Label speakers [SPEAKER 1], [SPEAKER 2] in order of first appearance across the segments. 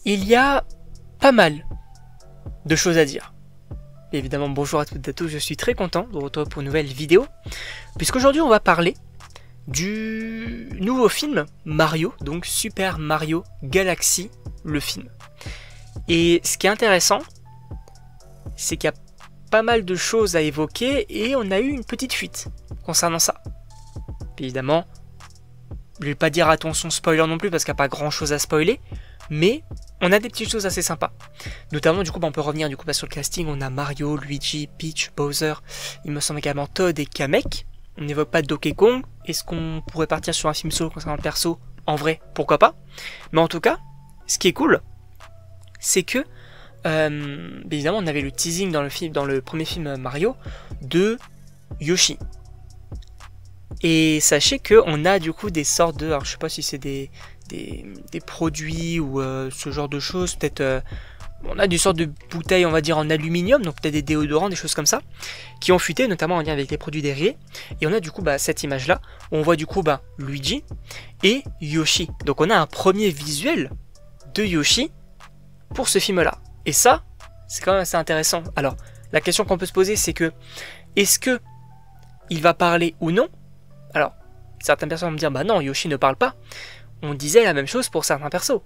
[SPEAKER 1] Il y a pas mal de choses à dire. Et évidemment, bonjour à toutes et à tous, je suis très content de vous retrouver pour une nouvelle vidéo, puisqu'aujourd'hui on va parler du nouveau film Mario, donc Super Mario Galaxy, le film. Et ce qui est intéressant, c'est qu'il y a pas mal de choses à évoquer et on a eu une petite fuite concernant ça. Évidemment, je vais pas dire attention spoiler non plus parce qu'il n'y a pas grand chose à spoiler, mais on a des petites choses assez sympas. Notamment, du coup, on peut revenir sur le casting. On a Mario, Luigi, Peach, Bowser, il me semble également Toad et Kamek. On n'évoque pas Donkey Kong. Est-ce qu'on pourrait partir sur un film solo concernant le perso? En vrai, pourquoi pas. Mais en tout cas, ce qui est cool, c'est que évidemment, on avait le teasing dans le premier film Mario de Yoshi. Et sachez qu'on a du coup des sortes de, alors je sais pas si c'est des produits ou ce genre de choses, peut-être on a des sortes de bouteilles on va dire en aluminium, donc peut-être des déodorants, des choses comme ça, qui ont fuité notamment en lien avec les produits dérivés. Et on a du coup cette image là, où on voit du coup Luigi et Yoshi. Donc on a un premier visuel de Yoshi pour ce film là. Et ça, c'est quand même assez intéressant. Alors, la question qu'on peut se poser, c'est que, est-ce que il va parler ou non? Alors, certaines personnes vont me dire, bah non, Yoshi ne parle pas. On disait la même chose pour certains persos.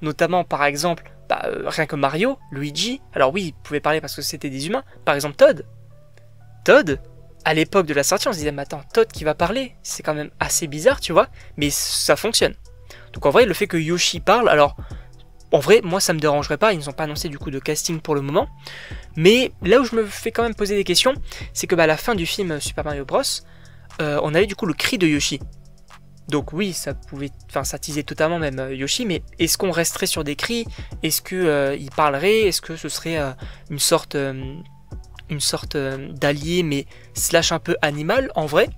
[SPEAKER 1] Notamment, par exemple, rien que Mario, Luigi. Alors oui, ils pouvaient parler parce que c'était des humains. Par exemple, Toad. Toad, à l'époque de la sortie, on se disait, mais attends, Toad qui va parler, c'est quand même assez bizarre, tu vois. Mais ça fonctionne. Donc en vrai, le fait que Yoshi parle, alors... En vrai, moi ça me dérangerait pas, ils nous ont pas annoncé du coup de casting pour le moment. Mais là où je me fais quand même poser des questions, c'est que à la fin du film Super Mario Bros, on avait du coup le cri de Yoshi. Donc oui, ça teasait totalement même Yoshi, mais est-ce qu'on resterait sur des cris? Est-ce que il parlerait? Est-ce que ce serait une sorte d'allié, mais slash un peu animal? En vrai,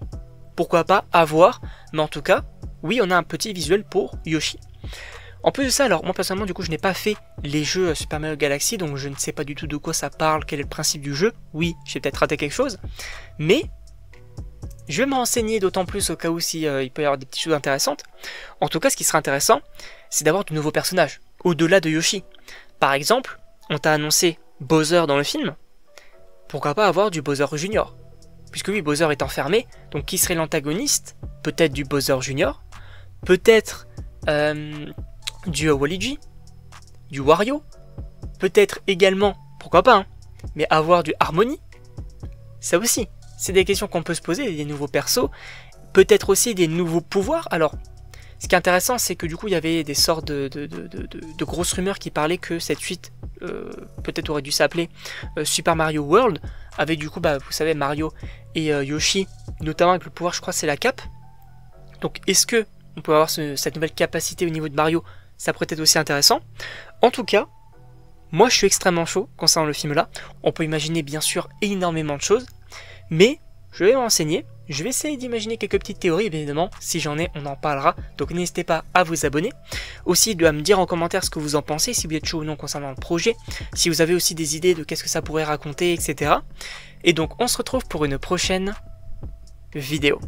[SPEAKER 1] pourquoi pas, à voir. Mais en tout cas, oui, on a un petit visuel pour Yoshi. En plus de ça, alors moi personnellement du coup je n'ai pas fait les jeux Super Mario Galaxy, donc je ne sais pas du tout de quoi ça parle, quel est le principe du jeu. Oui, j'ai peut-être raté quelque chose, mais je vais me renseigner d'autant plus au cas où il peut y avoir des petites choses intéressantes. En tout cas, ce qui serait intéressant, c'est d'avoir de nouveaux personnages, au-delà de Yoshi. Par exemple, on t'a annoncé Bowser dans le film, pourquoi pas avoir du Bowser Junior? Puisque oui, Bowser est enfermé, donc qui serait l'antagoniste? Peut-être du Bowser Junior, peut-être... du Waluigi, du Wario, peut-être également, pourquoi pas, mais avoir du Harmony, ça aussi, c'est des questions qu'on peut se poser, des nouveaux persos, peut-être aussi des nouveaux pouvoirs. Alors, ce qui est intéressant, c'est que du coup, il y avait des sortes de grosses rumeurs qui parlaient que cette suite, peut-être aurait dû s'appeler Super Mario World, avec du coup, vous savez, Mario et Yoshi, notamment avec le pouvoir, je crois, c'est la cape. Donc, est-ce que on peut avoir cette nouvelle capacité au niveau de Mario? Ça pourrait être aussi intéressant. En tout cas, moi je suis extrêmement chaud concernant le film là. On peut imaginer bien sûr énormément de choses, mais je vais m'enseigner. Je vais essayer d'imaginer quelques petites théories, bien évidemment. Si j'en ai, on en parlera. Donc n'hésitez pas à vous abonner. Aussi de me dire en commentaire ce que vous en pensez, si vous êtes chaud ou non concernant le projet. Si vous avez aussi des idées de qu'est-ce que ça pourrait raconter, etc. Et donc on se retrouve pour une prochaine vidéo.